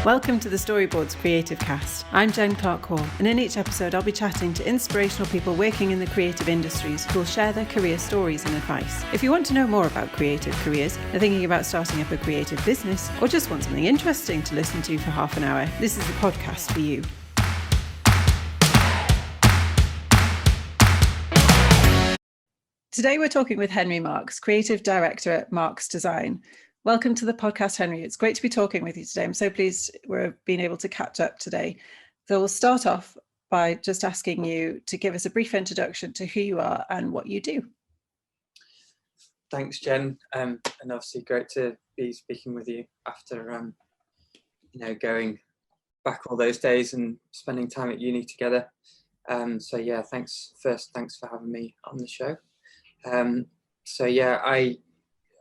Welcome to the Storyboards Creativecast. I'm Jen Clark-Hall, and in each episode I'll be chatting to inspirational people working in the creative industries who will share their career stories and advice. If you want to know more about creative careers, are thinking about starting up a creative business, or just want something interesting to listen to for half an hour, this is the podcast for you. Today we're talking with Henry Marks, Creative Director at Marks Design. Welcome to the podcast, Henry. It's great to be talking with you today. I'm so pleased we're being able to catch up today. So we'll start off by just asking you to give us a brief introduction to who you are and what you do. Thanks, Jen. And obviously great to be speaking with you after, going back all those days and spending time at uni together. Thanks for having me on the show.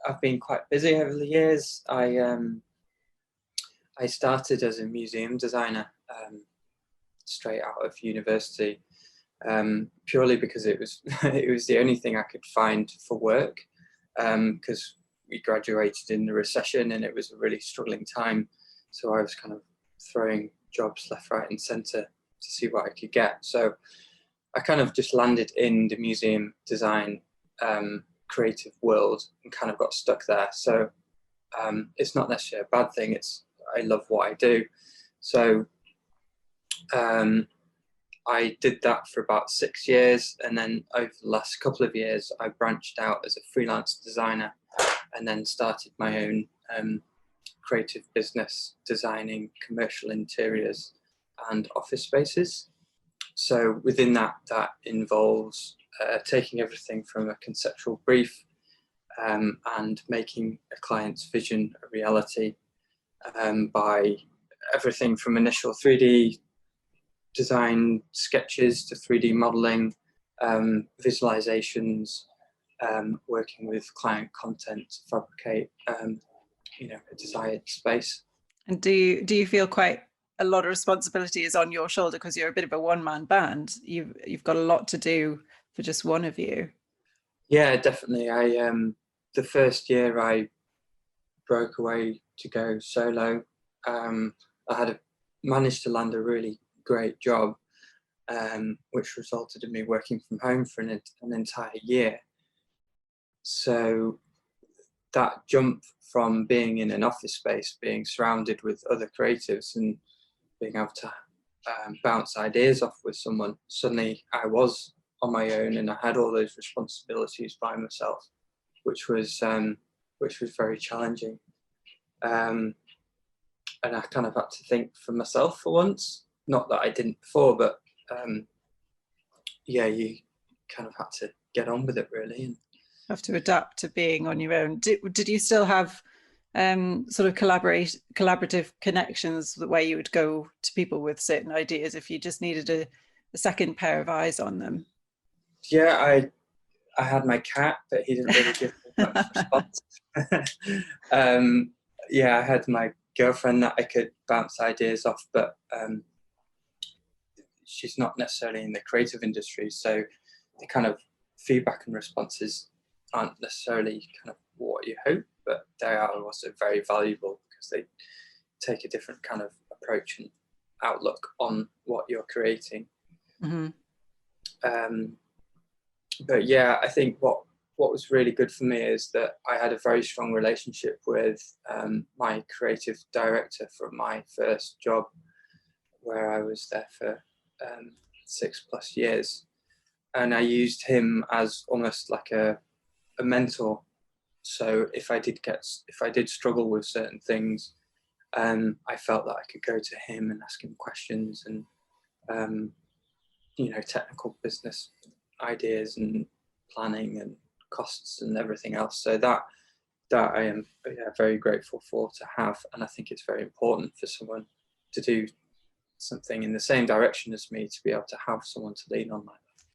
I've been quite busy over the years. I started as a museum designer straight out of university, purely because it was it was the only thing I could find for work, because we graduated in the recession and it was a really struggling time. So I was kind of throwing jobs left, right and centre to see what I could get. So I kind of just landed in the museum design creative world and kind of got stuck there. So it's not necessarily a bad thing. I love what I do. So I did that for about 6 years, and then over the last couple of years I branched out as a freelance designer and then started my own creative business designing commercial interiors and office spaces. So within that involves taking everything from a conceptual brief and making a client's vision a reality by everything from initial 3D design sketches to 3D modeling, visualizations, working with client content to fabricate a desired space. And do you feel quite a lot of responsibility is on your shoulder because you're a bit of a one-man band? You've got a lot to do for just one of you. Yeah, definitely. The first year I broke away to go solo. I had managed to land a really great job, which resulted in me working from home for an entire year. So that jump from being in an office space, being surrounded with other creatives and being able to bounce ideas off with someone, suddenly I was on my own and I had all those responsibilities by myself, which was very challenging. And I kind of had to think for myself for once. Not that I didn't before, but you kind of had to get on with it, really. And have to adapt to being on your own. Did you still have sort of collaborative connections where you would go to people with certain ideas if you just needed a second pair of eyes on them? Yeah, I had my cat, but he didn't really give me much response. I had my girlfriend that I could bounce ideas off, but she's not necessarily in the creative industry, so the kind of feedback and responses aren't necessarily kind of what you hope, but they are also very valuable because they take a different kind of approach and outlook on what you're creating. Mm-hmm. I think what was really good for me is that I had a very strong relationship with my creative director for my first job, where I was there for 6+ years, and I used him as almost like a mentor. So if I did struggle with certain things, I felt that I could go to him and ask him questions and technical business ideas and planning and costs and everything else. So that I am very grateful for to have, and I think it's very important for someone to do something in the same direction as me to be able to have someone to lean on like that.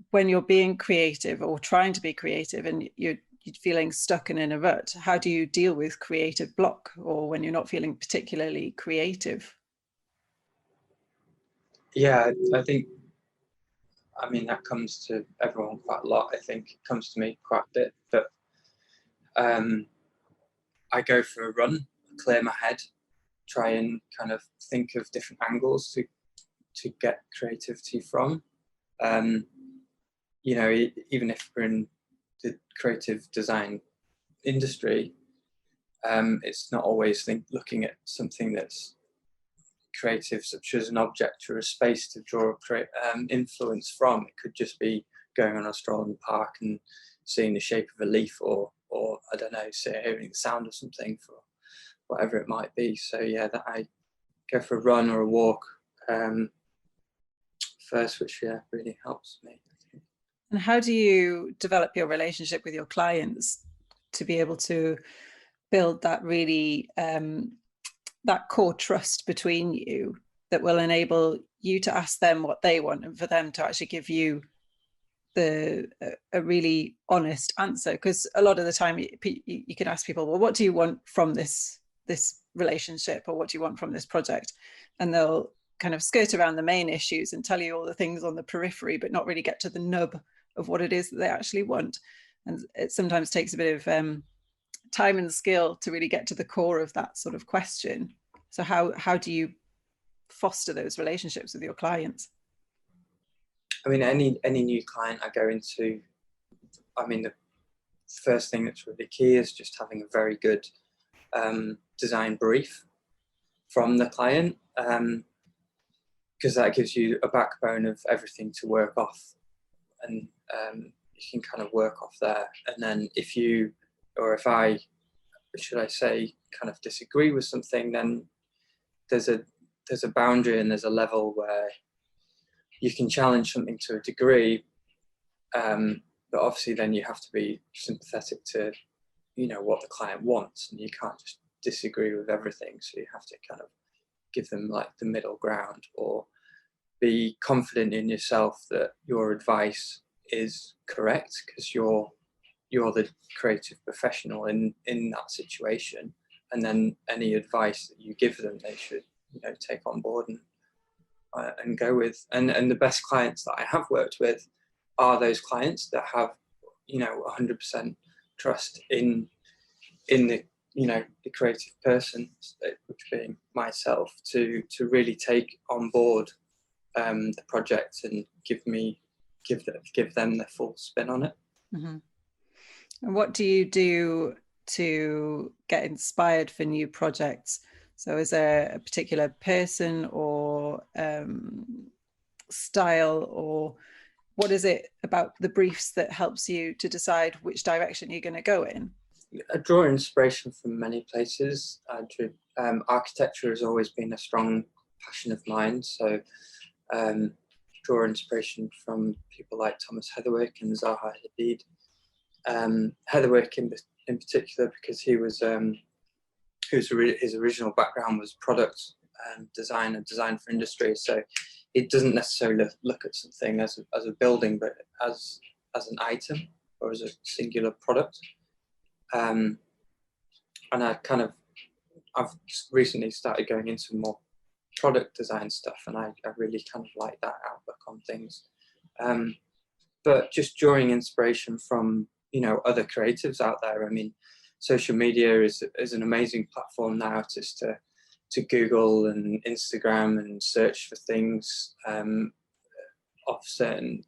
When you're being creative or trying to be creative and you're feeling stuck and in a rut, how do you deal with creative block, or when you're not feeling particularly creative? Yeah, I think, that comes to everyone quite a lot. I think it comes to me quite a bit, but I go for a run, clear my head, try and kind of think of different angles to get creativity from. You know, even if we're in the creative design industry, it's not always looking at something that's creative, such as an object or a space to draw influence from. It could just be going on a stroll in the park and seeing the shape of a leaf, or I don't know, hearing the sound of something, for whatever it might be. So yeah, that I go for a run or a walk first, which really helps me. And how do you develop your relationship with your clients to be able to build that really that core trust between you that will enable you to ask them what they want, and for them to actually give you a really honest answer? Because a lot of the time you can ask people, well, what do you want from this relationship, or what do you want from this project? And they'll kind of skirt around the main issues and tell you all the things on the periphery, but not really get to the nub of what it is that they actually want. And it sometimes takes a bit of time and skill to really get to the core of that sort of question. So how do you foster those relationships with your clients? I mean, any new client I go into, I mean, the first thing that's really key is just having a very good design brief from the client, because that gives you a backbone of everything to work off, and you can kind of work off there. And then if I, should I say, kind of disagree with something, then there's a boundary and there's a level where you can challenge something to a degree, but obviously then you have to be sympathetic to, you know, what the client wants, and you can't just disagree with everything. So you have to kind of give them like the middle ground, or be confident in yourself that your advice is correct, because you're the creative professional in that situation, and then any advice that you give them, they should, you know, take on board and go with. And the best clients that I have worked with are those clients that have, you know, 100% trust in the, you know, the creative person, which being myself, to really take on board the project and give them the full spin on it. Mm-hmm. And what do you do to get inspired for new projects? So is there a particular person or style, or what is it about the briefs that helps you to decide which direction you're going to go in? I draw inspiration from many places. Architecture has always been a strong passion of mine, so draw inspiration from people like Thomas Heatherwick and Zaha Hadid. Heatherwick in particular, because his original background was product design and design for industry, so it doesn't necessarily look at something as a building, but as an item or as a singular product. And I've recently started going into more product design stuff, and I really kind of like that outlook on things. But just drawing inspiration from, you know, other creatives out there. I mean, social media is an amazing platform now, just to Google and Instagram and search for things of certain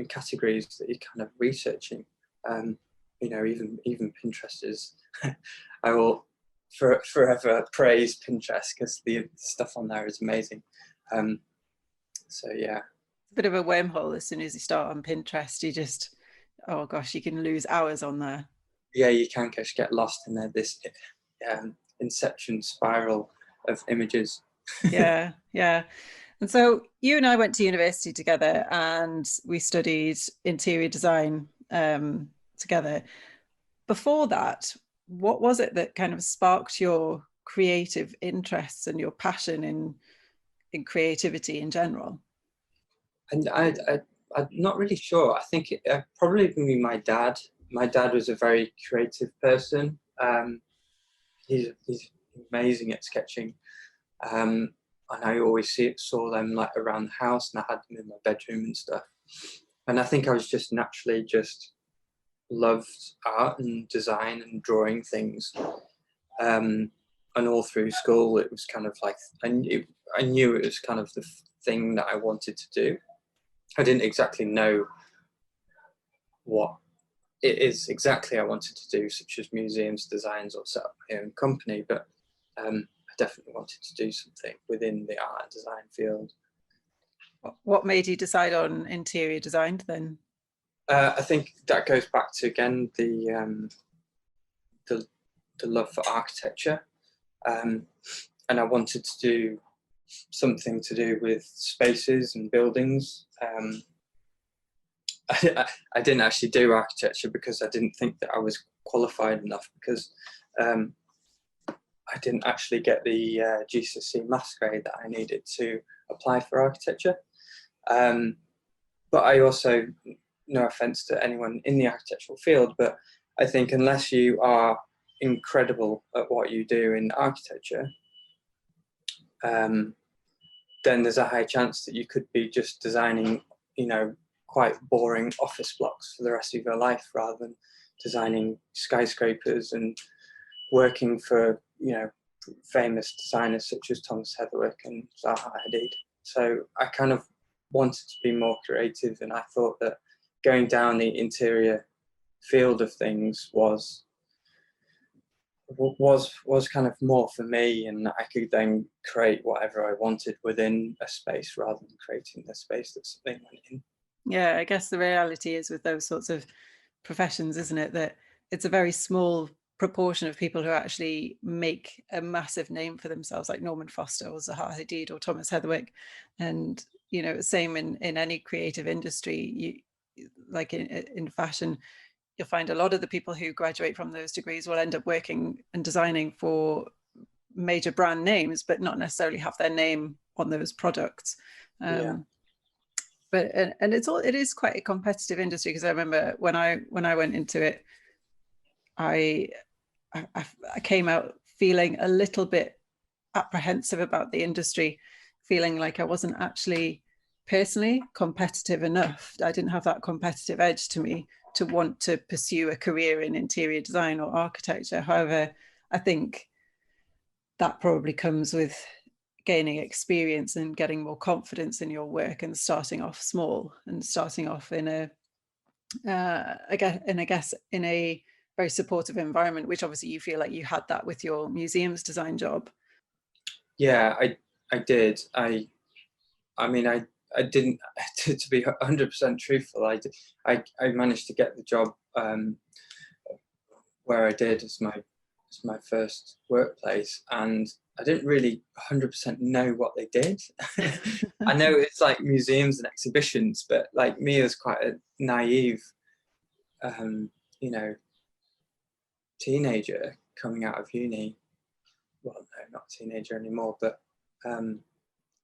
categories that you're kind of researching. You know, even Pinterest is I will forever praise Pinterest, because the stuff on there is amazing. So yeah, a bit of a wormhole. As soon as you start on Pinterest, you just, oh gosh, you can lose hours on there. Yeah, you can just get lost in there, this inception spiral of images. Yeah. And so you and I went to university together, and we studied interior design together. Before that, what was it that kind of sparked your creative interests and your passion in creativity in general? And I'm not really sure. I think it probably be my dad. My dad was a very creative person. He's amazing at sketching. And I always saw them like around the house, and I had them in my bedroom and stuff. And I think I was just naturally loved art and design and drawing things. And all through school, it was kind of like, I knew it was kind of the thing that I wanted to do. I didn't exactly know what it is exactly I wanted to do, such as museums, designs, or set up my own company, but I definitely wanted to do something within the art and design field. What made you decide on interior design then? I think that goes back to, again, the love for architecture, and I wanted to do something to do with spaces and buildings. I didn't actually do architecture because I didn't think that I was qualified enough, because I didn't actually get the GCSE maths grade that I needed to apply for architecture. But I also, no offence to anyone in the architectural field, but I think unless you are incredible at what you do in architecture, then there's a high chance that you could be just designing, quite boring office blocks for the rest of your life, rather than designing skyscrapers and working for, famous designers such as Thomas Heatherwick and Zaha Hadid. So I kind of wanted to be more creative, and I thought that going down the interior field of things was kind of more for me, and I could then create whatever I wanted within a space rather than creating the space that something went in. Yeah, I guess the reality is with those sorts of professions, isn't it, that it's a very small proportion of people who actually make a massive name for themselves, like Norman Foster or Zaha Hadid or Thomas Heatherwick. And same in any creative industry. Like in fashion, you'll find a lot of the people who graduate from those degrees will end up working and designing for major brand names, but not necessarily have their name on those products. But it is quite a competitive industry, because I remember when I went into it, I came out feeling a little bit apprehensive about the industry, feeling like I wasn't actually personally competitive enough. I didn't have that competitive edge to me to want to pursue a career in interior design or architecture. However, I think that probably comes with gaining experience and getting more confidence in your work, and starting off small and starting off in a in a very supportive environment, which obviously you feel like you had that with your museums design job. Yeah, I did. I mean, I didn't, to be 100% truthful, I managed to get the job where I did as my first workplace, and I didn't really 100% know what they did. I know it's like museums and exhibitions, but like me as quite a naive, teenager coming out of uni. Well, no, not teenager anymore, but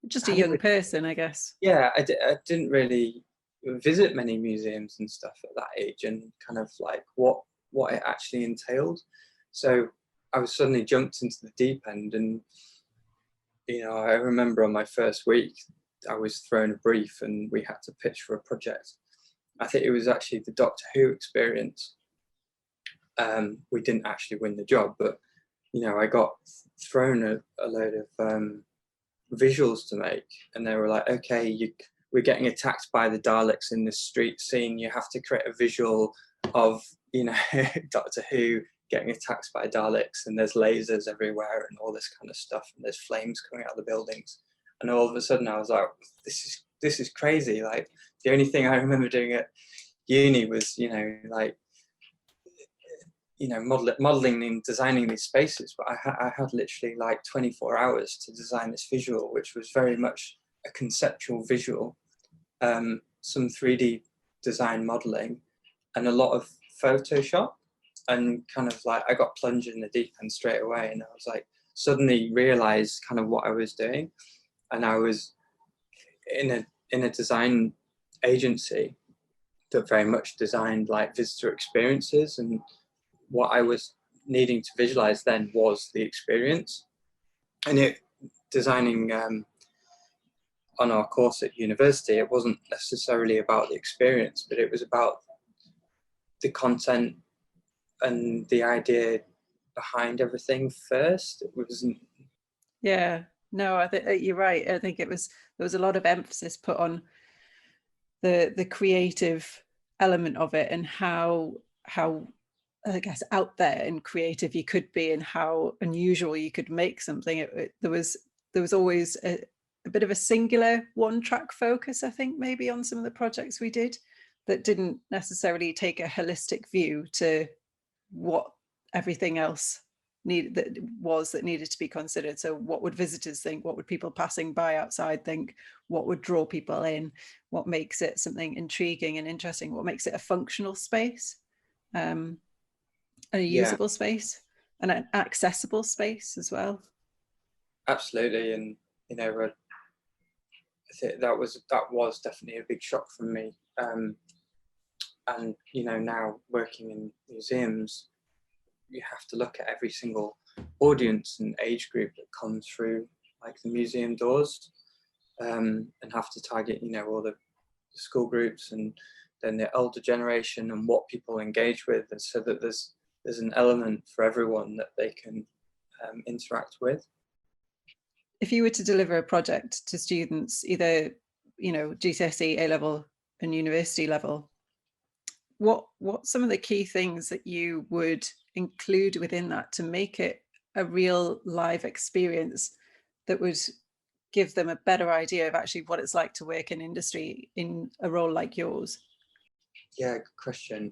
just a young person, I guess. Yeah, I didn't really visit many museums and stuff at that age, and kind of like what it actually entailed. So I was suddenly jumped into the deep end, and I remember on my first week I was thrown a brief and we had to pitch for a project. I think it was actually the Doctor Who experience. We didn't actually win the job, but I got thrown a load of visuals to make, and they were like, okay, we're getting attacked by the Daleks in this street scene, you have to create a visual of Doctor Who getting attacked by Daleks, and there's lasers everywhere and all this kind of stuff, and there's flames coming out of the buildings. And all of a sudden I was like, this is crazy. Like, the only thing I remember doing at uni was modeling and designing these spaces, but I had literally like 24 hours to design this visual, which was very much a conceptual visual, some 3D design modeling, and a lot of Photoshop. And kind of like, I got plunged in the deep end straight away, and I was like, suddenly realized kind of what I was doing. And I was in a design agency that very much designed like visitor experiences, and what I was needing to visualize then was the experience. And designing on our course at university, it wasn't necessarily about the experience, but it was about the content and the idea behind everything first. It wasn't. Yeah, no, I think you're right. I think there was a lot of emphasis put on the creative element of it, and how I guess out there and creative you could be, and how unusual you could make something. There was always a bit of a singular one-track focus, I think, maybe on some of the projects we did, that didn't necessarily take a holistic view to what everything else that needed to be considered. So what would visitors think? What would people passing by outside think? What would draw people in? What makes it something intriguing and interesting? What makes it a functional space, and a usable space, and an accessible space as well? Absolutely. And I think that was definitely a big shock for me. And now working in museums, you have to look at every single audience and age group that comes through like the museum doors, and have to target all the school groups and then the older generation and what people engage with, and so that there's an element for everyone that they can interact with. If you were to deliver a project to students, either GCSE, A level and university level, what some of the key things that you would include within that to make it a real live experience that would give them a better idea of actually what it's like to work in industry in a role like yours? Yeah, good question.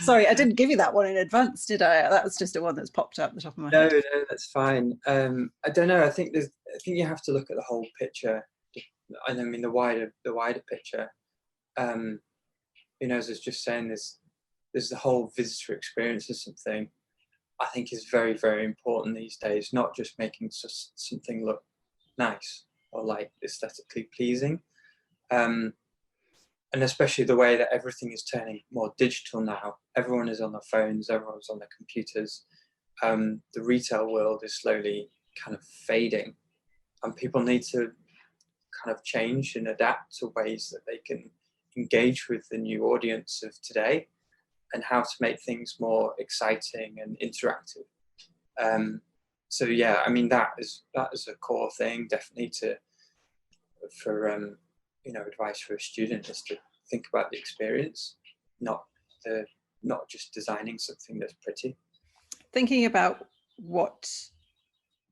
Sorry, I didn't give you that one in advance, did I? That was just a one that's popped up at the top of my head. No, that's fine. I don't know. I think you have to look at the whole picture, and I mean the wider picture. As I was just saying, there's the whole visitor experience is something I think is very, very important these days. Not just making something look nice or like aesthetically pleasing, and especially the way that everything is turning more digital now. Everyone is on their phones, everyone's on their computers. The retail world is slowly kind of fading, and people need to kind of change and adapt to ways that they can engage with the new audience of today, and how to make things more exciting and interactive. So yeah, I mean that is a core thing definitely for advice for a student, is to think about the experience, not just designing something that's pretty. Thinking about what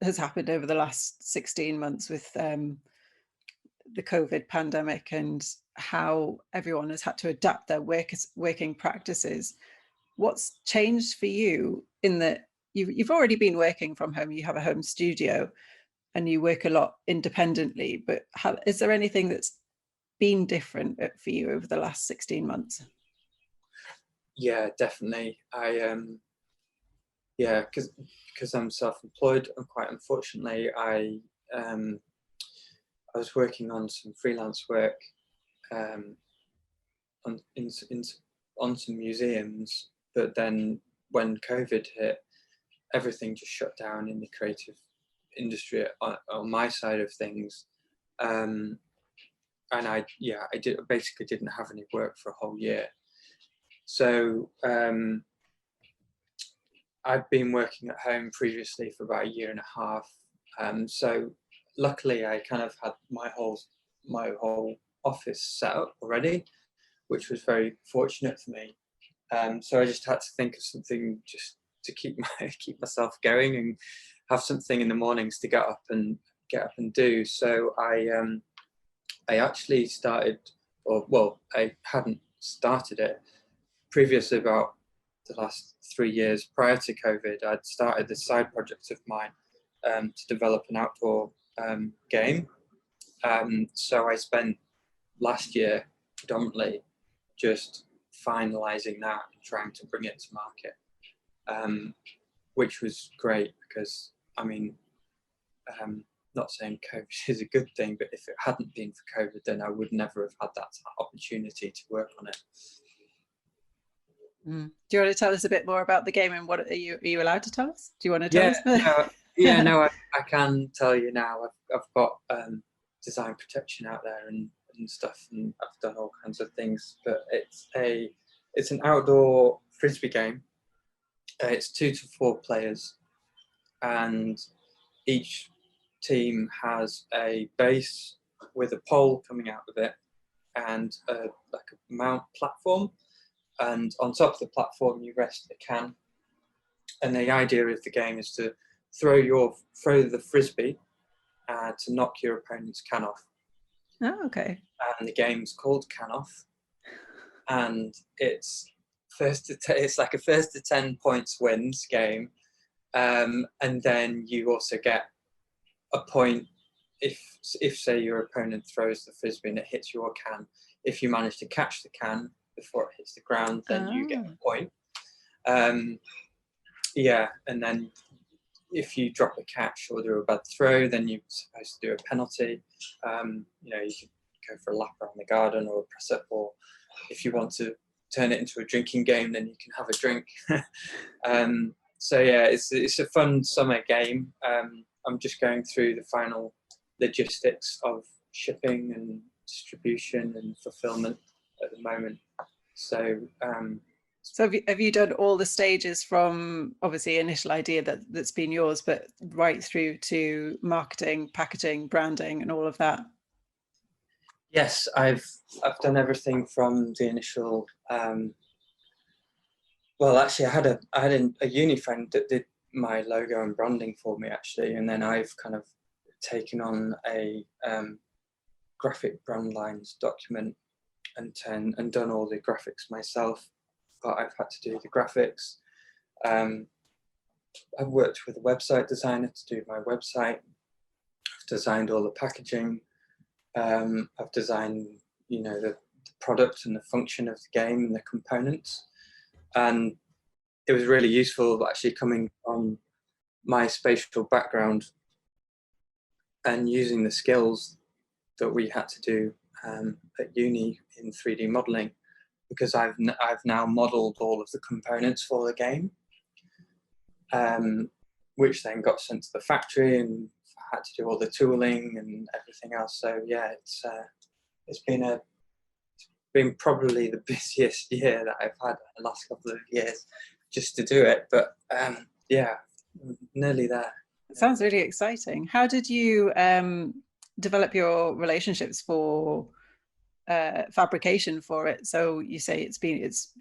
has happened over the last 16 months with the COVID pandemic, and how everyone has had to adapt their working practices, what's changed for you in that you've already been working from home, you have a home studio and you work a lot independently, but is there anything that's been different for you over the last 16 months? Yeah, definitely. Because I'm self-employed, and quite unfortunately I was working on some freelance work on some museums, but then when COVID hit, everything just shut down in the creative industry on my side of things, and I basically didn't have any work for a whole year. So I'd been working at home previously for about a year and a half. So luckily I kind of had my whole office set up already, which was very fortunate for me. So I just had to think of something just to keep myself going, and have something in the mornings to get up and do. So I actually started, I hadn't started it previously. About the last 3 years prior to COVID, I'd started this side project of mine to develop an outdoor game. So I spent last year predominantly just finalising that and trying to bring it to market, which was great, because I mean, not saying COVID is a good thing, but if it hadn't been for COVID, then I would never have had that opportunity to work on it. Do you want to tell us a bit more about the game, and what are you allowed to tell us? Do you want to tell us? I can tell you now. I've got design protection out there, and and stuff, and I've done all kinds of things. But it's an outdoor frisbee game. It's 2 to 4 players, and each team has a base with a pole coming out of it, and like a mount platform. And on top of the platform, you rest the can. And the idea of the game is to throw the frisbee to knock your opponent's can off. Oh, okay. And the game's called Can Off, and it's like a first to 10 points wins game, and then you also get a point if say your opponent throws the frisbee and it hits your can. If you manage to catch the can before it hits the ground, then you get a point. Yeah, and then if you drop a catch or do a bad throw, then you're supposed to do a penalty. You can go for a lap around the garden or a press up, or if you want to turn it into a drinking game, then you can have a drink. So yeah, it's a fun summer game. I'm just going through the final logistics of shipping and distribution and fulfillment at the moment. So have you done all the stages from obviously initial idea that's been yours, but right through to marketing, packaging, branding, and all of that? Yes, I've done everything from the initial. Well, actually, I had a uni friend that did my logo and branding for me, actually, and then I've kind of taken on a graphic brand lines document and done all the graphics myself. But I've had to do the graphics. I've worked with a website designer to do my website. I've designed all the packaging. I've designed, the product and the function of the game and the components. And it was really useful actually coming from my spatial background and using the skills that we had to do at uni in 3D modeling, because I've now modeled all of the components for the game, which then got sent to the factory, and I had to do all the tooling and everything else. So yeah, it's been probably the busiest year that I've had in the last couple of years just to do it. But yeah, nearly there. It sounds really exciting. How did you develop your relationships for fabrication for it? So you say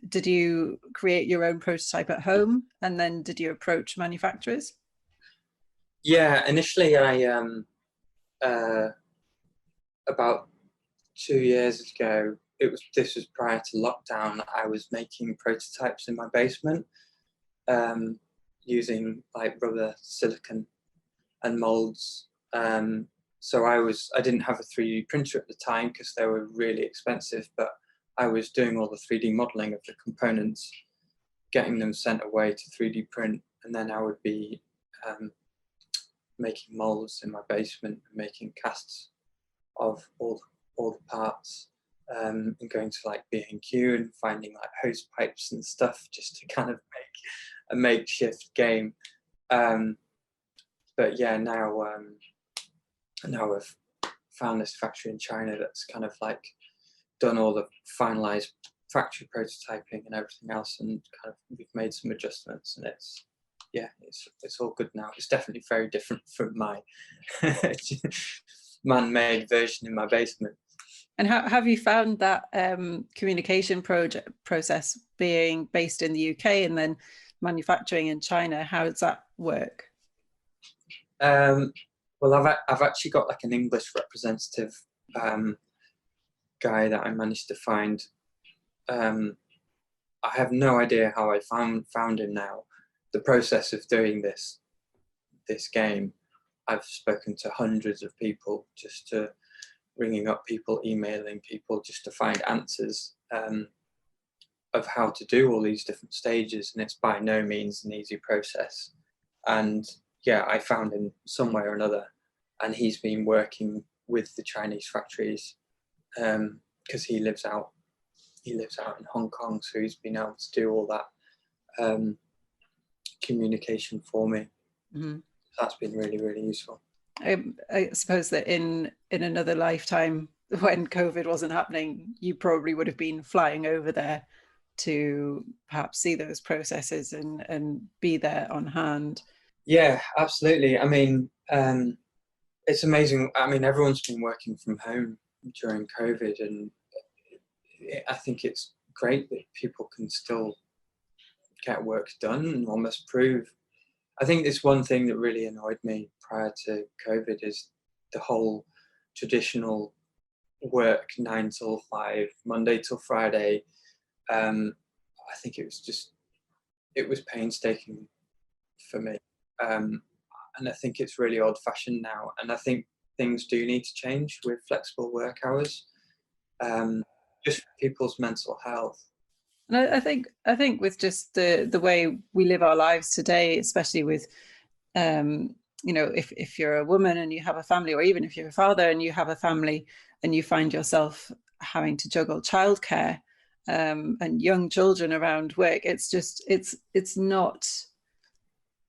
did you create your own prototype at home, and then did you approach manufacturers? Yeah, initially I about 2 years ago, this was prior to lockdown, I was making prototypes in my basement using like rubber, silicon and molds. So I didn't have a 3D printer at the time because they were really expensive, but I was doing all the 3D modeling of the components, getting them sent away to 3D print, and then I would be making molds in my basement and making casts of all the parts, and going to like B&Q and finding like hose pipes and stuff just to kind of make a makeshift game. But yeah, now I've found this factory in China that's kind of like done all the finalized factory prototyping and everything else, and kind of we've made some adjustments, and it's all good now. It's definitely very different from my man-made version in my basement. And how have you found that communication process, being based in the UK and then manufacturing in China? How does that work? Well, I've actually got like an English representative guy that I managed to find. I have no idea how I found him now. The process of doing this game, I've spoken to hundreds of people, just to ringing up people, emailing people, just to find answers of how to do all these different stages, and it's by no means an easy process. And yeah, I found him some way or another, and he's been working with the Chinese factories because he lives out in Hong Kong, so he's been able to do all that communication for me. Mm-hmm. That's been really, really useful. I suppose that in another lifetime, when COVID wasn't happening, you probably would have been flying over there to perhaps see those processes and be there on hand. Yeah, absolutely. I mean, it's amazing. I mean, everyone's been working from home during COVID, and I think it's great that people can still get work done and almost prove. I think this one thing that really annoyed me prior to COVID is the whole traditional work 9 till 5, Monday till Friday. I think it was painstaking for me. And I think it's really old fashioned now. And I think things do need to change with flexible work hours, just for people's mental health. And I think with just the way we live our lives today, especially with if you're a woman and you have a family, or even if you're a father and you have a family and you find yourself having to juggle childcare and young children around work, it's not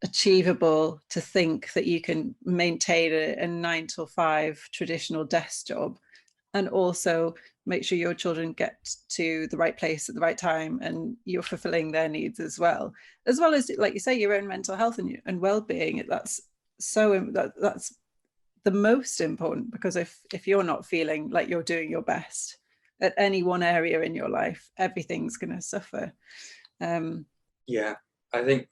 achievable to think that you can maintain a 9 till 5 traditional desk job and also make sure your children get to the right place at the right time and you're fulfilling their needs as well as, like you say, your own mental health and well-being. That's the most important, because if you're not feeling like you're doing your best at any one area in your life, everything's going to suffer. Yeah, I think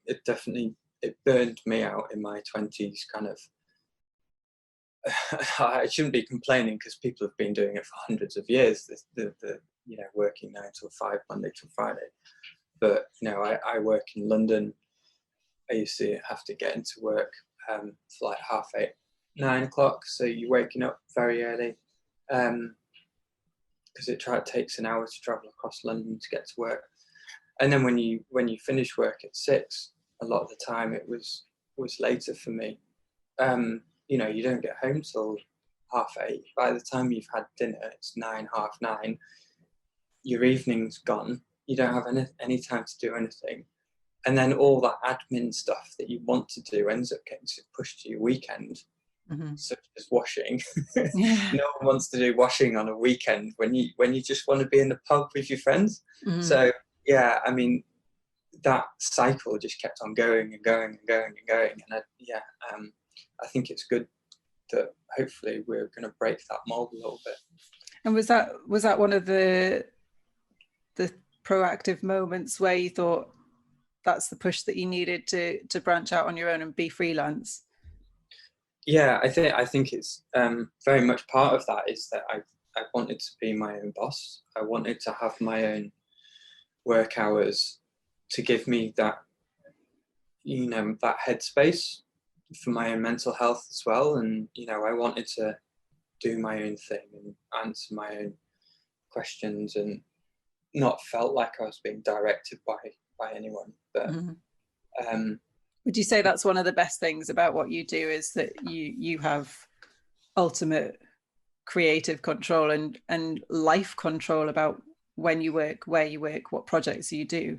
it burned me out in my 20s, kind of. I shouldn't be complaining because people have been doing it for hundreds of years, the working 9 till 5, Monday till Friday. But I work in London. I used to have to get into work for like 8:30, 9 o'clock, so you're waking up very early, because it takes an hour to travel across London to get to work. And then when you finish work at 6, a lot of the time it was later for me. You don't get home till 8:30. By the time you've had dinner, it's 9, 9:30. Your evening's gone. You don't have any time to do anything. And then all that admin stuff that you want to do ends up getting pushed to your weekend, such as washing. Yeah. No one wants to do washing on a weekend when you just want to be in the pub with your friends. So yeah, I mean, that cycle just kept on going and going and going and going. And I think it's good that hopefully we're going to break that mold a little bit. And was that one of the proactive moments where you thought that's the push that you needed to branch out on your own and be freelance? Yeah, I think it's very much part of that is that I wanted to be my own boss. I wanted to have my own work hours to give me that that headspace for my own mental health as well. And I wanted to do my own thing and answer my own questions and not felt like I was being directed by anyone. But would you say that's one of the best things about what you do, is that you have ultimate creative control and life control about when you work, where you work, what projects you do?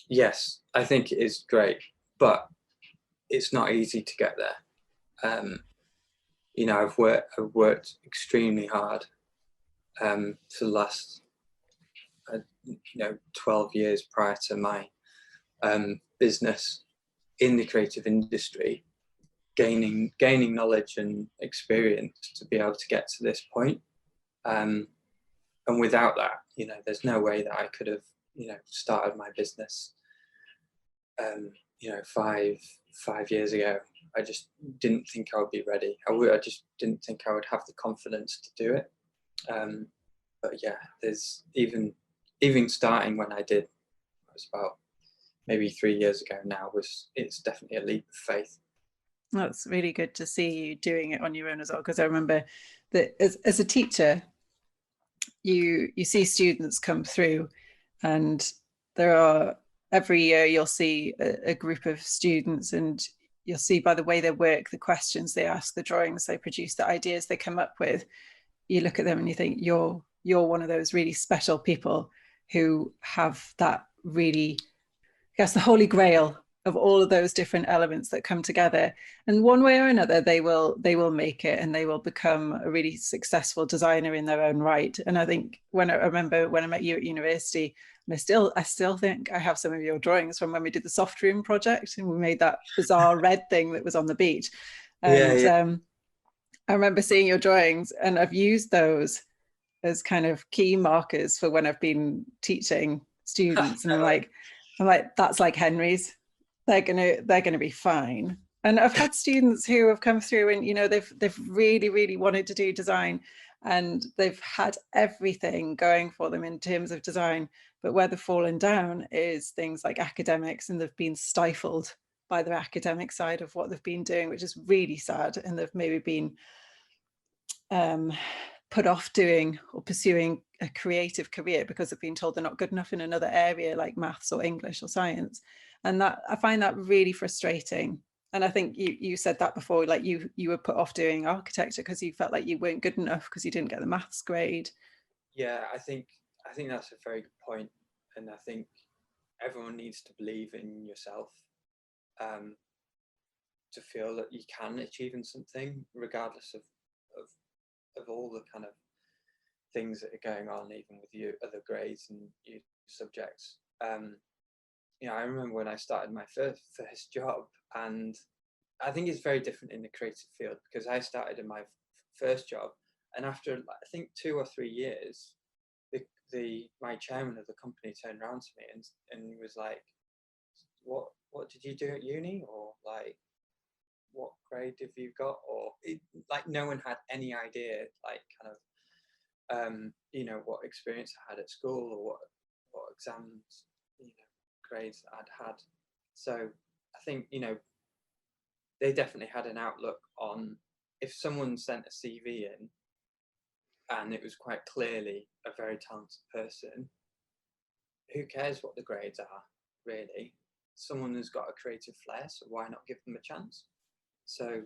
Yes, I think it is great, but it's not easy to get there. I've worked extremely hard for the last 12 years prior to my business in the creative industry, gaining knowledge and experience to be able to get to this point. And without that, there's no way that I could have started my business 5 years ago. I just didn't think I would be ready. I just didn't think I would have the confidence to do it. But yeah, there's even starting when I did, it was about maybe 3 years ago now, it's definitely a leap of faith. That's really good to see you doing it on your own as well, because I remember that as a teacher, you see students come through, and there are, every year you'll see a group of students, and you'll see by the way they work, the questions they ask, the drawings they produce, the ideas they come up with, you look at them and you think you're one of those really special people who have that really, I guess, the holy grail of all of those different elements that come together, and one way or another they will make it, and they will become a really successful designer in their own right. And I think I remember when I met you at university, and I still think I have some of your drawings from when we did the soft room project, and we made that bizarre red thing that was on the beach. And Yeah. I remember seeing your drawings, and I've used those as kind of key markers for when I've been teaching students. And I'm like, that's like Henry's. They're gonna be fine. And I've had students who have come through, and they've really, really wanted to do design, and they've had everything going for them in terms of design. But where they've fallen down is things like academics, and they've been stifled by their academic side of what they've been doing, which is really sad. And they've maybe been put off doing or pursuing a creative career because they've been told they're not good enough in another area like maths or English or science. And that, I find that really frustrating. And I think you said that before, like you were put off doing architecture because you felt like you weren't good enough because you didn't get the maths grade. Yeah, I think that's a very good point, and I think everyone needs to believe in yourself, to feel that you can achieve in something, regardless of all the kind of things that are going on, even with your other grades and your subjects. I remember when I started my first job, and I think it's very different in the creative field, because I started in my first job, and after I think 2 or 3 years, my chairman of the company turned around to me and was like, what did you do at uni, or like what grade have you got, or like no one had any idea, like kind of what experience I had at school, or what exams, grades I'd had. So I think they definitely had an outlook on, if someone sent a CV in and it was quite clearly a very talented person, who cares what the grades are, really? Someone who's got a creative flair, so why not give them a chance? So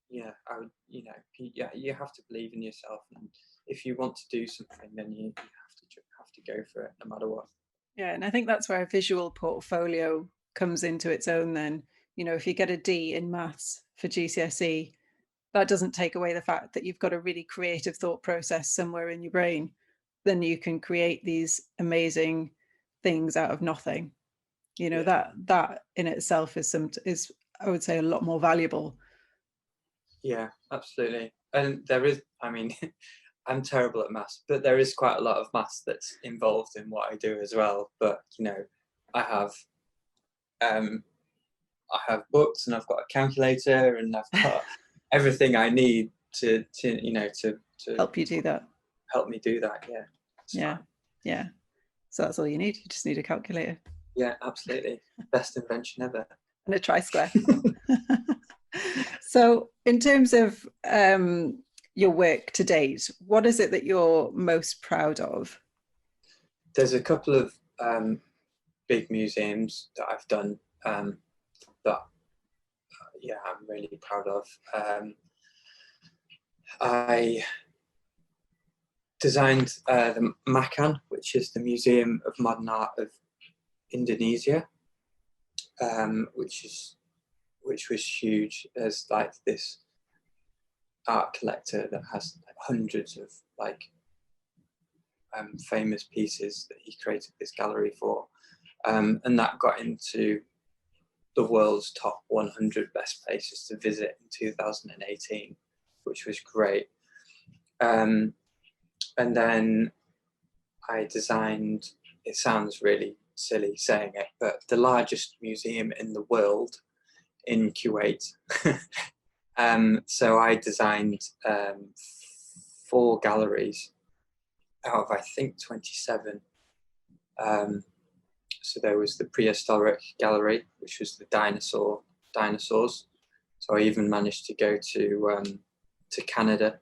yeah, I would, you have to believe in yourself, and if you want to do something, then you have to go for it, no matter what. Yeah, and I think that's where a visual portfolio comes into its own then. If you get a D in maths for GCSE, that doesn't take away the fact that you've got a really creative thought process somewhere in your brain. Then you can create these amazing things out of nothing. Yeah. That in itself is I would say a lot more valuable. Yeah, absolutely. And there is, I mean, I'm terrible at maths, but there is quite a lot of maths that's involved in what I do as well. But I have books, and I've got a calculator, and I've got everything I need to Help you do that. Help me do that. Yeah. Yeah. Fine. Yeah. So that's all you need. You just need a calculator. Yeah, absolutely. Best invention ever. And a tri-square. So in terms of your work to date, what is it that you're most proud of? There's a couple of big museums that I've done that I'm really proud of. I designed the Makan, which is the Museum of Modern Art of Indonesia, which was huge. There's like this art collector that has like hundreds of famous pieces that he created this gallery for, and that got into the world's top 100 best places to visit in 2018, which was great. And then I designed, it sounds really silly saying it, but the largest museum in the world in Kuwait. So I designed 4 galleries out of, I think, 27. So there was the prehistoric gallery, which was the dinosaurs. So I even managed to go to Canada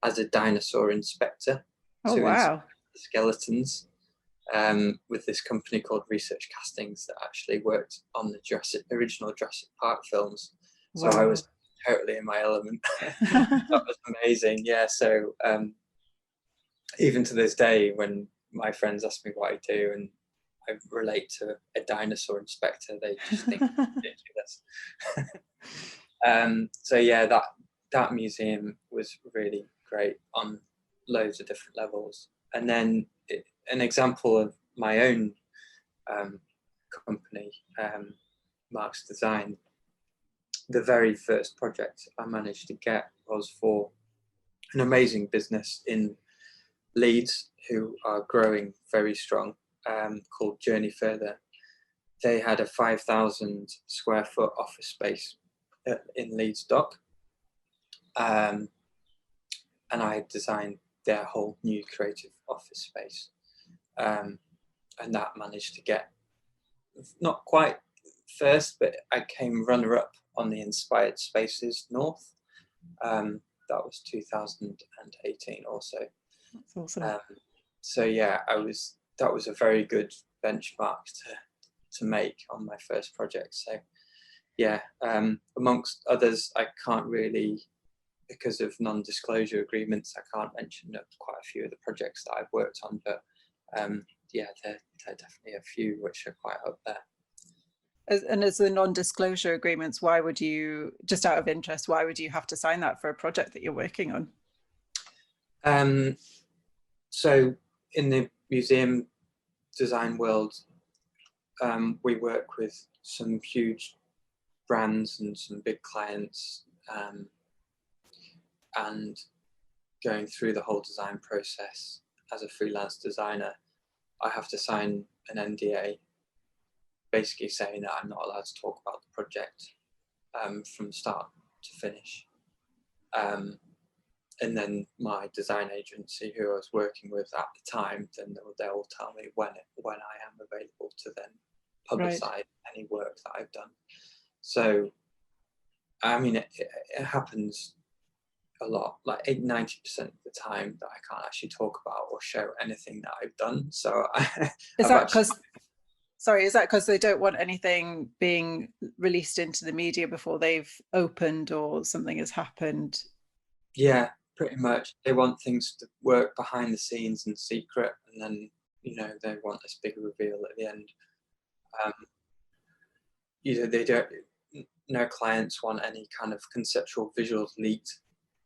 as a dinosaur inspector Oh, to wow. inspect the skeletons, with this company called Research Castings that actually worked on the original Jurassic Park films. So Wow. I was totally in my element. That was amazing. Yeah. So even to this day, when my friends ask me what I do, and I relate to a dinosaur inspector. They just think ridiculous. So yeah, that museum was really great on loads of different levels. And then an example of my own company, Mark's Design, the very first project I managed to get was for an amazing business in Leeds who are growing very strong, called Journey Further. They had a 5,000 square foot office space in Leeds Dock, and I designed their whole new creative office space, and that managed to get not quite first, but I came runner-up on the Inspired Spaces North. That was 2018 also. That's awesome. So yeah, that was a very good benchmark to make on my first project. So yeah, amongst others, I can't really, because of non-disclosure agreements, I can't mention quite a few of the projects that I've worked on, but yeah, there are definitely a few which are quite up there. And as the non-disclosure agreements, why would you, just out of interest, why would you have to sign that for a project that you're working on? So in the museum design world, we work with some huge brands and some big clients, and going through the whole design process as a freelance designer, I have to sign an NDA, basically saying that I'm not allowed to talk about the project from start to finish. And then my design agency, who I was working with at the time, then they'll tell me when I am available to then publicize any work that I've done. So, I mean, it happens a lot, like 90% of the time, that I can't actually talk about or show anything that I've done. So is that because they don't want anything being released into the media before they've opened or something has happened? Yeah, pretty much. They want things to work behind the scenes in secret, and then, you know, they want this big reveal at the end. They don't. No clients want any kind of conceptual visuals leaked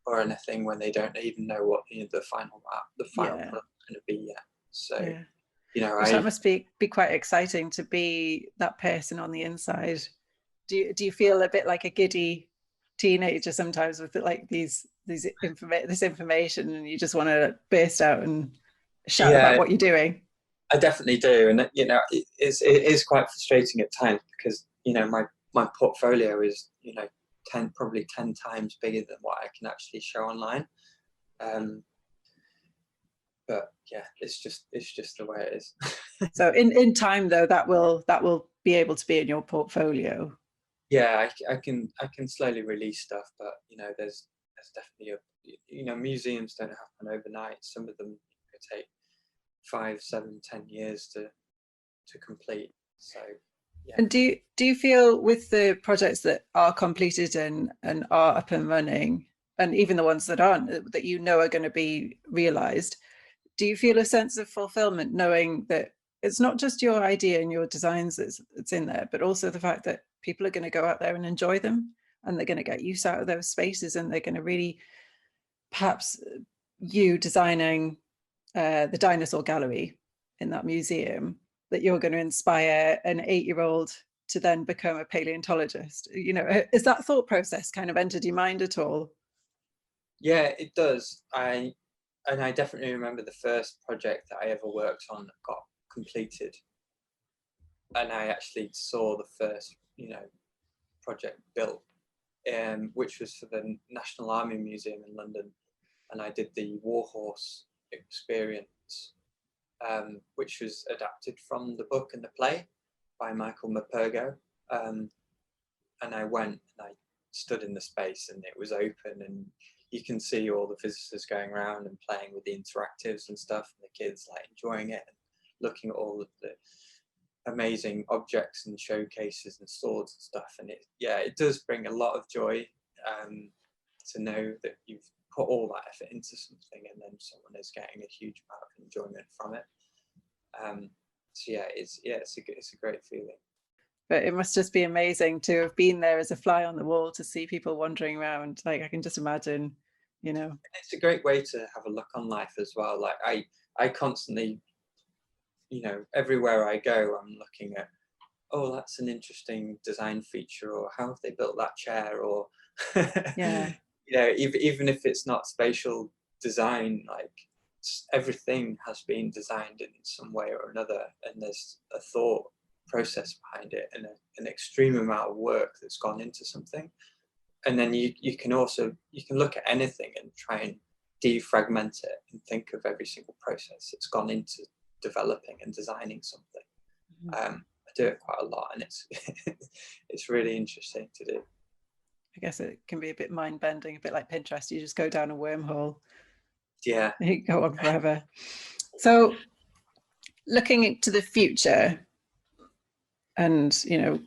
or anything when they don't even know what the final product is going to be yet. So, you know, that must be quite exciting to be that person on the inside. Do you feel a bit like a giddy teenager sometimes with like this information, and you just want to burst out and shout about what you're doing? I definitely do, and you know, it is quite frustrating at times because, you know, my portfolio is, you know, probably 10 times bigger than what I can actually show online. But yeah, it's just the way it is. So in time though, that will be able to be in your portfolio. Yeah, I can slowly release stuff, but you know, there's definitely you know, museums don't happen overnight. Some of them could take 5, 7, 10 years to complete. So yeah. And do you feel with the projects that are completed and are up and running, and even the ones that aren't, that you know are going to be realized, do you feel a sense of fulfillment knowing that it's not just your idea and your designs that's in there, but also the fact that people are going to go out there and enjoy them, and they're going to get use out of those spaces, and they're going to really, perhaps you designing the dinosaur gallery in that museum, that you're going to inspire an 8-year-old to then become a paleontologist? You know, is that thought process kind of entered your mind at all? Yeah, it does. I definitely remember the first project that I ever worked on that got completed, and I actually saw the first, you know, project built, which was for the National Army Museum in London, and I did the Warhorse experience, which was adapted from the book and the play by Michael Mapergo. And I went and I stood in the space, and it was open, and you can see all the visitors going around and playing with the interactives and stuff, and the kids like enjoying it and looking at all of the amazing objects and showcases and swords and stuff. And it does bring a lot of joy to know that you've put all that effort into something, and then someone is getting a huge amount of enjoyment from it. So yeah, it's a great feeling. But it must just be amazing to have been there as a fly on the wall, to see people wandering around. Like, I can just imagine, you know. It's a great way to have a look on life as well. Like I constantly, you know, everywhere I go, I'm looking at, oh, that's an interesting design feature, or how have they built that chair, or Yeah. you know, even if it's not spatial design, like everything has been designed in some way or another, and there's a thought process behind it, and an extreme amount of work that's gone into something. And then you can look at anything and try and defragment it and think of every single process that's gone into developing and designing something. I do it quite a lot, and it's it's really interesting to do. I guess it can be a bit mind bending, a bit like Pinterest. You just go down a wormhole. Yeah. You go on forever. So looking into the future, and, you know,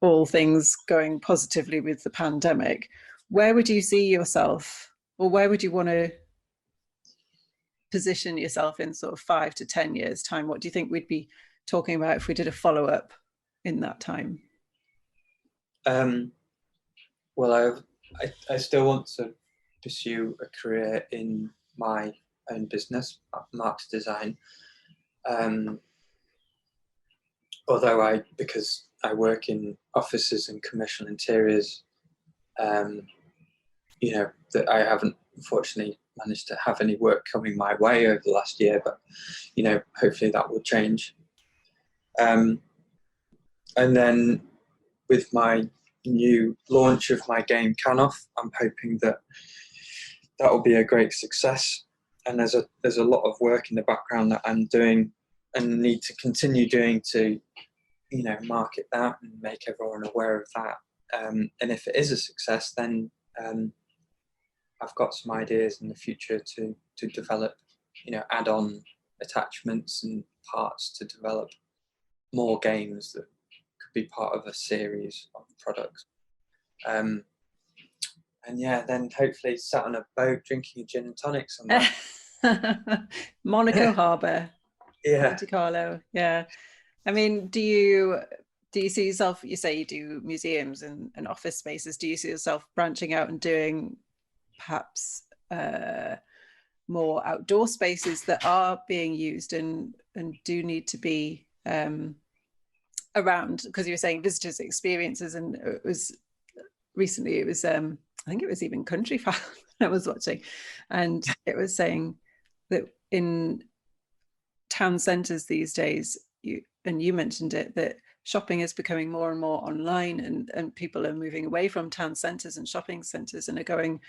all things going positively with the pandemic, where would you see yourself, or where would you want to position yourself in sort of 5 to 10 years time? What do you think we'd be talking about if we did a follow-up in that time? Well, I still want to pursue a career in my own business, Mark's Design. Although because I work in offices and commercial interiors, you know, that I haven't unfortunately managed to have any work coming my way over the last year, but, you know, hopefully that will change. And then with my new launch of my game Canoff, I'm hoping that will be a great success. And there's a lot of work in the background that I'm doing and need to continue doing to, you know, market that and make everyone aware of that. And if it is a success, then I've got some ideas in the future to develop, you know, add-on attachments and parts to develop more games that could be part of a series of products. And yeah, then hopefully sat on a boat drinking a gin and tonic somewhere. Monaco Harbour, Yeah. Monte Carlo. Yeah. I mean, do you see yourself, you say you do museums and office spaces, do you see yourself branching out and doing perhaps more outdoor spaces that are being used and do need to be around? Because you were saying visitors' experiences, and it was recently, it was I think it was even Country File I was watching, and it was saying that in town centres these days, you mentioned it, that shopping is becoming more and more online, and people are moving away from town centres and shopping centres and are going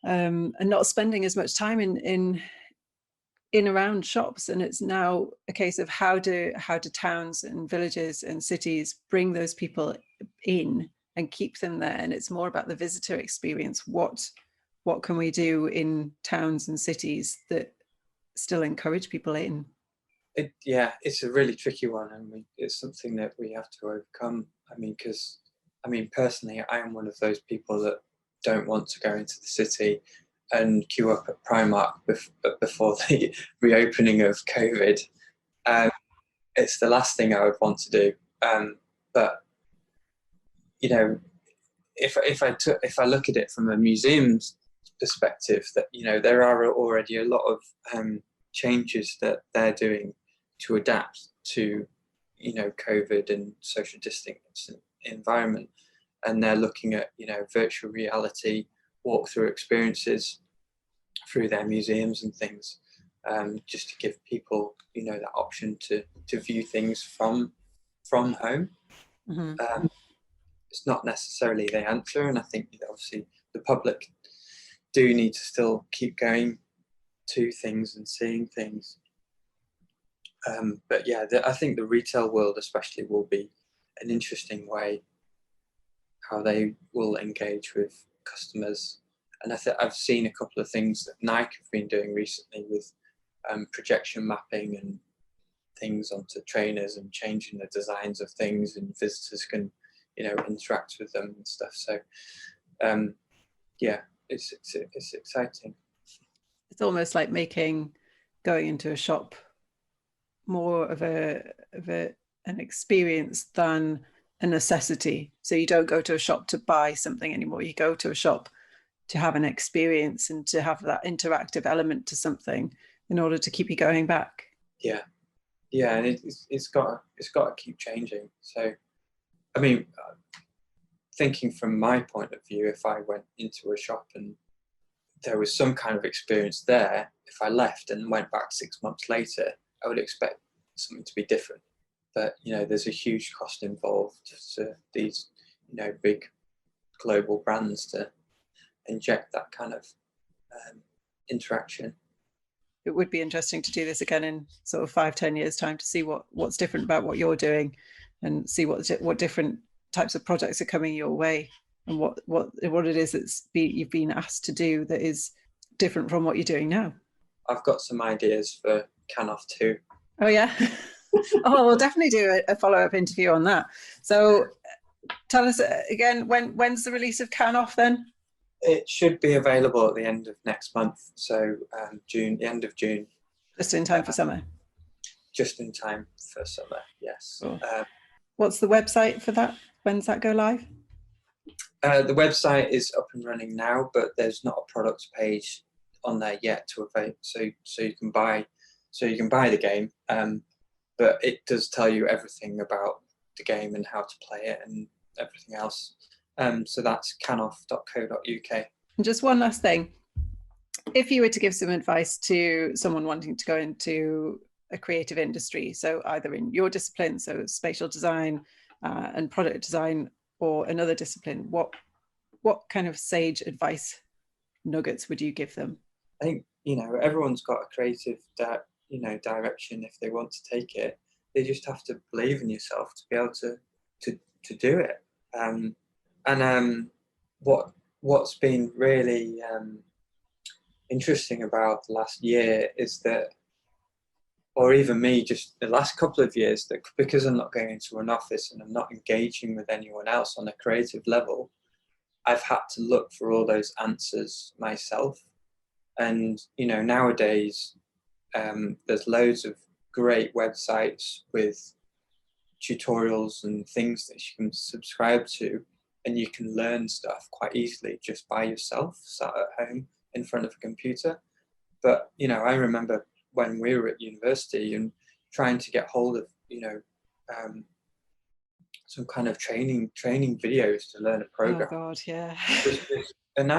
and not spending as much time in around shops. And it's now a case of how do towns and villages and cities bring those people in and keep them there. And it's more about the visitor experience. What can we do in towns and cities that still encourage people in? It's a really tricky one, and it's something that we have to overcome. I mean, because personally, I am one of those people that don't want to go into the city and queue up at Primark before the reopening of COVID. It's the last thing I would want to do. But you know, if I look at it from a museum's perspective, that, you know, there are already a lot of changes that they're doing to adapt to, you know, COVID and social distance environment, and they're looking at, you know, virtual reality walkthrough experiences through their museums and things, just to give people, you know, that option to view things from home. Mm-hmm. It's not necessarily the answer, and I think, you know, obviously the public do need to still keep going to things and seeing things. But yeah, I think the retail world especially will be an interesting way how they will engage with customers. And I've seen a couple of things that Nike have been doing recently with projection mapping and things onto trainers and changing the designs of things, and visitors can, you know, interact with them and stuff. So yeah, it's exciting. It's almost like going into a shop more of an experience than a necessity. So you don't go to a shop to buy something anymore. You go to a shop to have an experience and to have that interactive element to something in order to keep you going back. Yeah, and it's got to keep changing. So, I mean, thinking from my point of view, if I went into a shop and there was some kind of experience there, if I left and went back 6 months later, I would expect something to be different. But there's a huge cost involved to these big global brands to inject that kind of interaction. It would be interesting to do this again in sort of 5-10 years time to see what's different about what you're doing, and see what different types of projects are coming your way, and what it is you've been asked to do that is different from what you're doing now. I've got some ideas for Canoff too. Oh yeah. Oh, we'll definitely do a follow-up interview on that. So tell us again, when's the release of Canoff then? It should be available at the end of next month, so June, the end of June. Just in time for summer? Just in time for summer, yes. Cool. What's the website for that? When's that go live? The website is up and running now, but there's not a product page on there yet to avail. So you can buy the game, but it does tell you everything about the game and how to play it and everything else. So that's canoff.co.uk. And just one last thing. If you were to give some advice to someone wanting to go into a creative industry, so either in your discipline, so spatial design and product design, or another discipline, what kind of sage advice nuggets would you give them? I think, everyone's got a creative direction if they want to take it. They just have to believe in yourself to be able to do it. What's been really interesting about the last year is that, or even me, just the last couple of years, that because I'm not going into an office and I'm not engaging with anyone else on a creative level, I've had to look for all those answers myself. And nowadays there's loads of great websites with tutorials and things that you can subscribe to, and you can learn stuff quite easily just by yourself, sat at home in front of a computer. But I remember when we were at university and trying to get hold of some kind of training videos to learn a program. Oh God, yeah. And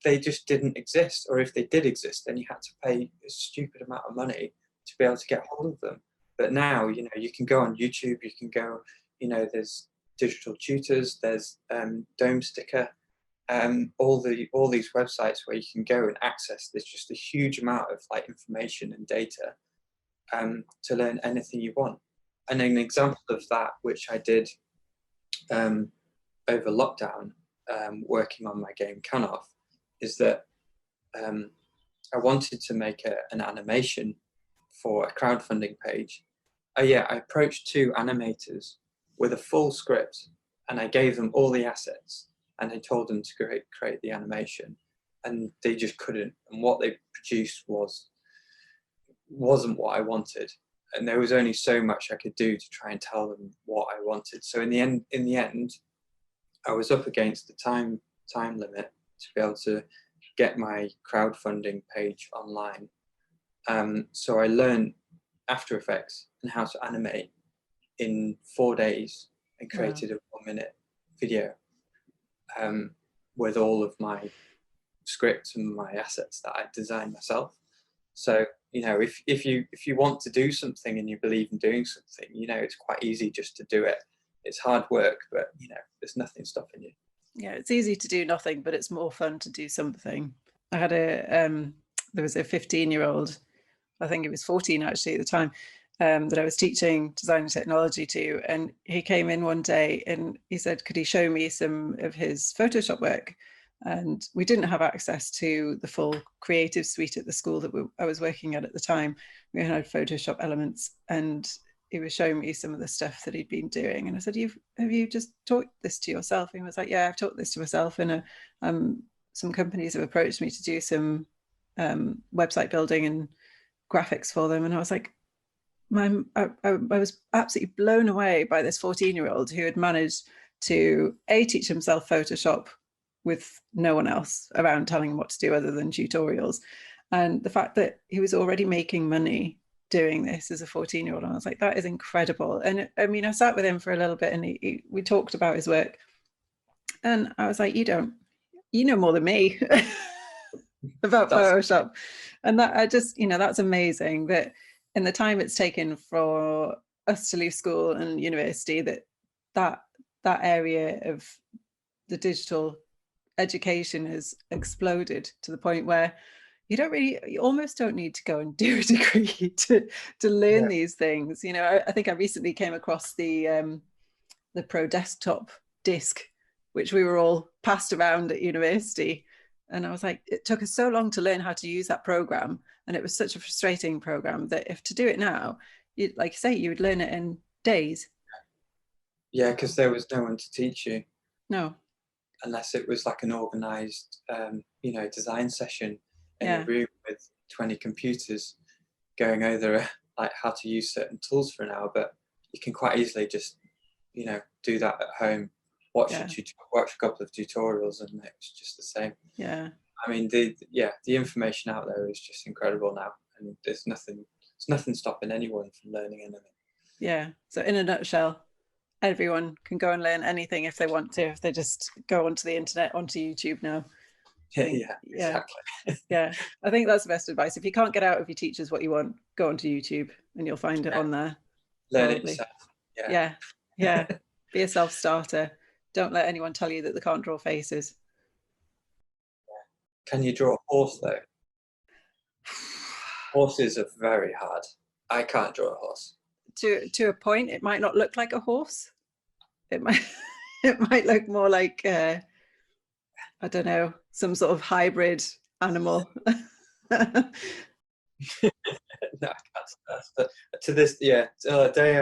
they just didn't exist, or if they did exist, then you had to pay a stupid amount of money to be able to get hold of them. But now, you can go on YouTube, you can go, there's digital tutors, there's Dome Sticker, all these websites where you can go and access. There's just a huge amount of information and data to learn anything you want. And an example of that, which I did over lockdown, working on my game Canoff, is that I wanted to make an animation for a crowdfunding page. I approached 2 animators with a full script, and I gave them all the assets, and I told them to create the animation, and they just couldn't. And what they produced wasn't what I wanted, and there was only so much I could do to try and tell them what I wanted. So in the end, I was up against the time limit to be able to get my crowdfunding page online. So I learned After Effects and how to animate in 4 days, and created a 1-minute video with all of my scripts and my assets that I designed myself. So if you want to do something and you believe in doing something, it's quite easy just to do it. It's hard work, but there's nothing stopping you. Yeah, it's easy to do nothing, but it's more fun to do something. I had there was a 15-year-old, I think he was 14 actually at the time, that I was teaching design and technology to, and he came in one day and he said, could he show me some of his Photoshop work? And we didn't have access to the full creative suite at the school that I was working at the time. We had Photoshop elements, and he was showing me some of the stuff that he'd been doing. And I said, have you just taught this to yourself? And he was like, yeah, I've taught this to myself. And some companies have approached me to do some website building and graphics for them. And I was like, I was absolutely blown away by this 14-year-old who had managed to teach himself Photoshop with no one else around telling him what to do other than tutorials. And the fact that he was already making money doing this as a 14-year-old, I was like, that is incredible. And I mean, I sat with him for a little bit and we talked about his work. And I was like, you know more than me about Photoshop. And that I just, that's amazing that in the time it's taken for us to leave school and university, that area of the digital education has exploded to the point where you almost don't need to go and do a degree to learn these things. I think I recently came across the Pro Desktop disk, which we were all passed around at university. And I was like, it took us so long to learn how to use that program. And it was such a frustrating program that if to do it now, like you say, you would learn it in days. Yeah, because there was no one to teach you. No. Unless it was like an organized, design session in a room with 20 computers going over like how to use certain tools for an hour. But you can quite easily just, do that at home. Watch a couple of tutorials, and it's just the same. Yeah. I mean, the information out there is just incredible now, and there's nothing stopping anyone from learning anything. Yeah. So in a nutshell, everyone can go and learn anything if they want to, if they just go onto the internet, onto YouTube now. Exactly. Yeah. I think that's the best advice. If you can't get out of your teachers what you want, go onto YouTube and you'll find it on there. Learn it yourself. Yeah. Be a self-starter. Don't let anyone tell you that they can't draw faces. Can you draw a horse though? Horses are very hard. I can't draw a horse. To a point, it might not look like a horse. It might look more like I don't know, some sort of hybrid animal. No, I can't. But to this day I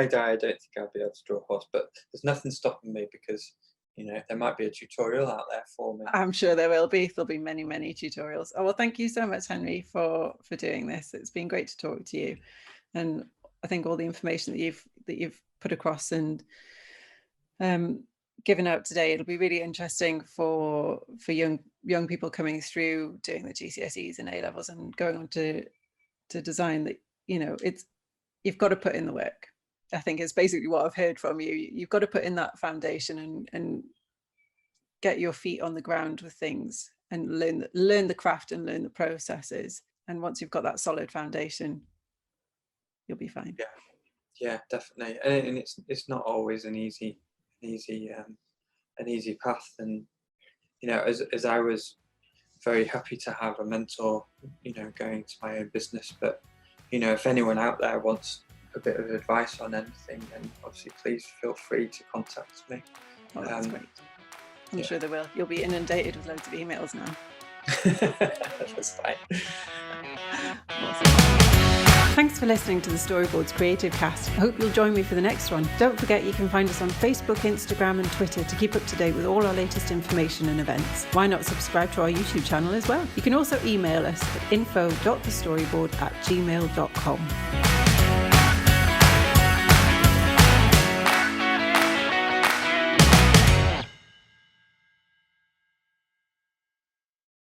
die, I don't think I'll be able to draw a horse. But there's nothing stopping me because there might be a tutorial out there for me. I'm sure there will be. There'll be many, many tutorials. Oh, well, thank you so much, Henry, for doing this. It's been great to talk to you, and I think all the information that you've put across and given out today, it'll be really interesting for young people coming through doing the GCSEs and A levels and going on to design. That you've got to put in the work. I think it's basically what I've heard from you. You've got to put in that foundation and get your feet on the ground with things and learn the craft and learn the processes. And once you've got that solid foundation, you'll be fine. Yeah, definitely. And it's not always an easy path. And as I was very happy to have a mentor, going to my own business. But if anyone out there wants a bit of advice on anything, then obviously please feel free to contact me. Oh, that's great. I'm sure they will. You'll be inundated with loads of emails now. That's fine. Awesome. Thanks for listening to the Storyboards Creativecast. I hope you'll join me for the next one. Don't forget you can find us on Facebook, Instagram and Twitter to keep up to date with all our latest information and events. Why not subscribe to our YouTube channel as well? You can also email us at info.thestoryboard@gmail.com.